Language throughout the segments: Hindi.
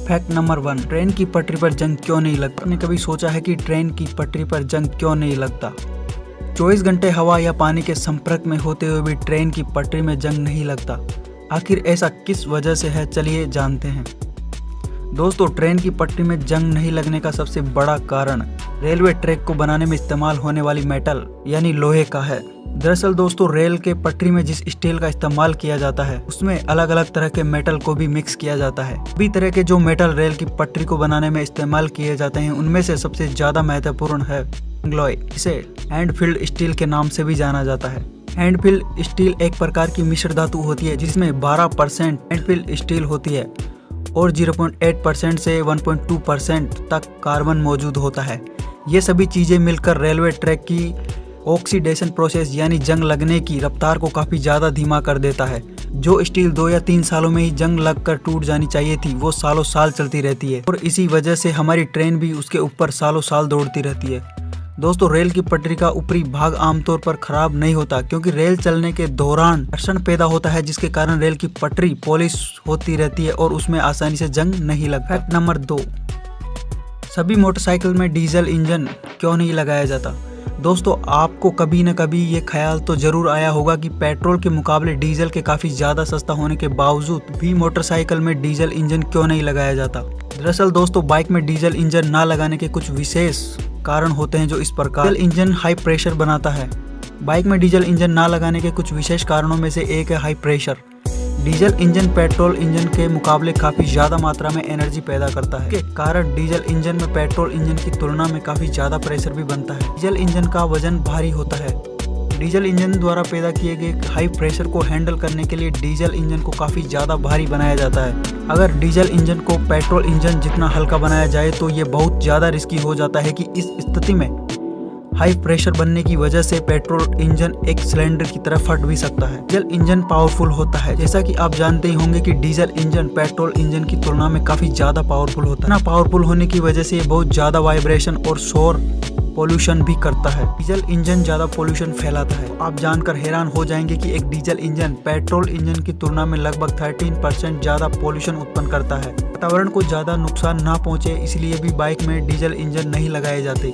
फैक्ट नंबर 1, ट्रेन की पटरी पर जंग क्यों नहीं लगता? आपने कभी सोचा है कि ट्रेन की पटरी पर जंग क्यों नहीं लगता? 24 घंटे हवा या पानी के संपर्क में होते हुए भी ट्रेन की पटरी में जंग नहीं लगता। आखिर ऐसा किस वजह से है, चलिए जानते हैं। दोस्तों, ट्रेन की पटरी में जंग नहीं लगने का सबसे बड़ा कारण रेलवे ट्रैक को बनाने में इस्तेमाल होने वाली मेटल यानी लोहे का है। दरअसल दोस्तों, रेल के पटरी में जिस स्टील का इस्तेमाल किया जाता है उसमें अलग अलग तरह के मेटल को भी मिक्स किया जाता है। सभी तरह के जो मेटल रेल की पटरी को बनाने में इस्तेमाल किए जाते हैं उनमें से सबसे ज्यादा महत्वपूर्ण है एंग्लॉय। इसे हैंडफिल्ड स्टील के नाम से भी जाना जाता है। हैंडफिल्ड स्टील एक प्रकार की मिश्र धातु होती है जिसमें 12% हैंडफिल्ड स्टील होती है और 0.8% से 1.2% तक कार्बन मौजूद होता है। ये सभी चीजें मिलकर रेलवे ट्रैक की ऑक्सीडेशन प्रोसेस यानी जंग लगने की रफ्तार को काफी ज्यादा धीमा कर देता है। जो स्टील 2 या 3 सालों में ही जंग लगकर टूट जानी चाहिए थी वो सालों साल चलती रहती है और इसी वजह से हमारी ट्रेन भी उसके ऊपर सालों साल दौड़ती रहती है। दोस्तों, रेल की पटरी का ऊपरी भाग आमतौर पर खराब नहीं होता क्योंकि रेल चलने के दौरान घर्षण पैदा होता है जिसके कारण रेल की पटरी पॉलिश होती रहती है और उसमें आसानी से जंग नहीं लगता। फैक्ट नंबर 2, सभी मोटरसाइकिल में डीजल इंजन क्यों नहीं लगाया जाता? दोस्तों, आपको कभी न कभी ये ख्याल तो जरूर आया होगा कि पेट्रोल के मुकाबले डीजल के काफी ज्यादा सस्ता होने के बावजूद भी मोटरसाइकिल में डीजल इंजन क्यों नहीं लगाया जाता? दरअसल दोस्तों, बाइक में डीजल इंजन ना लगाने के कुछ विशेष कारण होते हैं जो इस प्रकार। डीजल इंजन हाई प्रेशर बनाता है। बाइक में डीजल इंजन ना लगाने के कुछ विशेष कारणों में से एक है high pressure. Diesel engine petrol engine के मुकाबले काफी ज्यादा मात्रा में एनर्जी पैदा करता है। इसके कारण डीजल इंजन में पेट्रोल इंजन की तुलना में काफी ज्यादा प्रेशर भी बनता है। डीजल इंजन का वजन भारी होता है। डीजल इंजन द्वारा पैदा किए गए हाई प्रेशर को हैंडल करने के लिए डीजल इंजन को काफी ज्यादा भारी बनाया जाता है। अगर डीजल इंजन को पेट्रोल इंजन जितना हल्का बनाया जाए तो ये बहुत ज्यादा रिस्की हो जाता है कि इस स्थिति में हाई प्रेशर बनने की वजह से पेट्रोल इंजन एक सिलेंडर की तरह फट भी सकता है। डीजल इंजन पावरफुल होता है। जैसा कि आप जानते ही होंगे कि डीजल इंजन पेट्रोल इंजन की तुलना में काफी ज्यादा पावरफुल होता है। ना पावरफुल होने की वजह से ये बहुत ज्यादा वाइब्रेशन और शोर पोल्यूशन भी करता है। डीजल इंजन ज्यादा पोल्यूशन फैलाता है। आप जानकर हैरान हो जाएंगे कि एक डीजल इंजन पेट्रोल इंजन की तुलना में लगभग 13% ज्यादा पोल्यूशन उत्पन्न करता है। वातावरण को ज्यादा नुकसान ना पहुंचे इसलिए भी बाइक में डीजल इंजन नहीं लगाए जाते।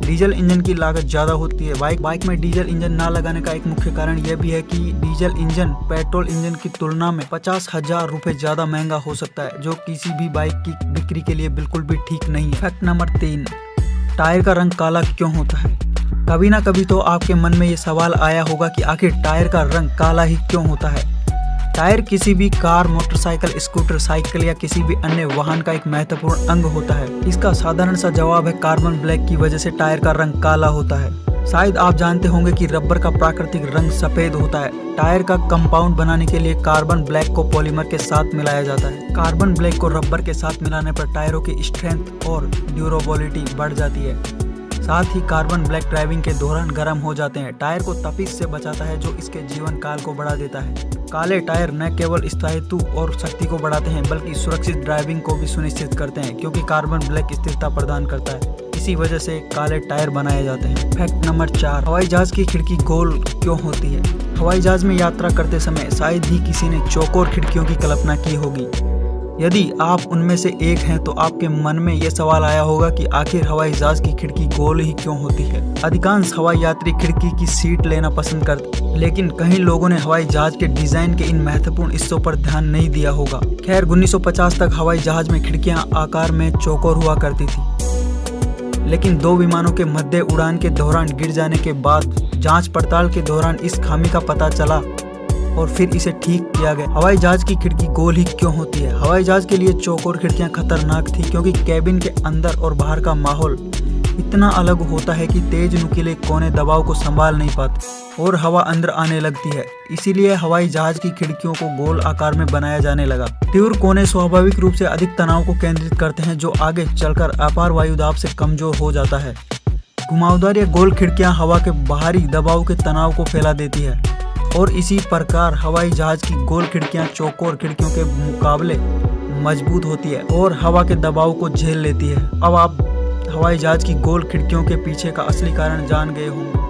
डीजल इंजन की लागत ज्यादा होती है। बाइक में डीजल इंजन ना लगाने का एक मुख्य कारण यह भी है कि डीजल इंजन पेट्रोल इंजन की तुलना में 50,000 रुपए ज्यादा महंगा हो सकता है जो किसी भी बाइक की बिक्री के लिए बिल्कुल भी ठीक नहीं है। फैक्ट नंबर 3, टायर का रंग काला क्यों होता है? कभी ना कभी तो आपके मन में ये सवाल आया होगा कि आखिर टायर का रंग काला ही क्यों होता है? टायर किसी भी कार, मोटरसाइकिल, स्कूटर, साइकिल या किसी भी अन्य वाहन का एक महत्वपूर्ण अंग होता है। इसका साधारण सा जवाब है कार्बन ब्लैक की वजह से टायर का रंग काला होता है। शायद आप जानते होंगे कि रबर का प्राकृतिक रंग सफेद होता है। टायर का कंपाउंड बनाने के लिए कार्बन ब्लैक को पॉलीमर के साथ मिलाया जाता है। कार्बन ब्लैक को रबर के साथ मिलाने पर टायरों की स्ट्रेंथ और ड्यूरेबिलिटी बढ़ जाती है। साथ ही कार्बन ब्लैक ड्राइविंग के दौरान गर्म हो जाते हैं। टायर को तपिश से बचाता है जो इसके जीवन काल को बढ़ा देता है। काले टायर न केवल स्थायित्व और शक्ति को बढ़ाते हैं बल्कि सुरक्षित ड्राइविंग को भी सुनिश्चित करते हैं क्योंकि कार्बन ब्लैक स्थिरता प्रदान करता है। इसी वजह से काले टायर बनाए जाते हैं। फैक्ट नंबर 4, हवाई जहाज की खिड़की गोल क्यों होती है? हवाई जहाज में यात्रा करते समय शायद ही किसी ने चौकोर खिड़कियों की कल्पना की होगी। यदि आप उनमें से एक हैं तो आपके मन में यह सवाल आया होगा कि आखिर हवाई जहाज की खिड़की गोल ही क्यों होती है? अधिकांश हवाई यात्री खिड़की की सीट लेना पसंद करते हैं लेकिन कई लोगों ने हवाई जहाज के डिजाइन के इन महत्वपूर्ण हिस्सों पर ध्यान नहीं दिया होगा। खैर, 1950 तक हवाई जहाज में खिड़कियां आकार में चौकोर हुआ करती थी लेकिन 2 विमानों के मध्य उड़ान के दौरान गिर जाने के बाद जांच पड़ताल के दौरान इस खामी का पता चला और फिर इसे ठीक किया गया। हवाई जहाज की खिड़की गोल ही क्यों होती है? हवाई जहाज के लिए चौकोर खिड़कियां खतरनाक थी क्योंकि कैबिन के अंदर और बाहर का माहौल इतना अलग होता है कि तेज नुकीले कोने दबाव को संभाल नहीं पाते और हवा अंदर आने लगती है। इसीलिए हवाई जहाज की खिड़कियों को गोल आकार में बनाया जाने लगा। तीव्र कोने स्वाभाविक रूप से अधिक तनाव को केंद्रित करते हैं जो आगे चलकर अपार वायुदाब से कमजोर हो जाता है। घुमावदार या गोल खिड़कियां हवा के बाहरी दबाव के तनाव को फैला देती है और इसी प्रकार हवाई जहाज की गोल खिड़कियां चौकोर खिड़कियों के मुकाबले मजबूत होती है और हवा के दबाव को झेल लेती है। अब आप हवाई जहाज की गोल खिड़कियों के पीछे का असली कारण जान गए होंगे।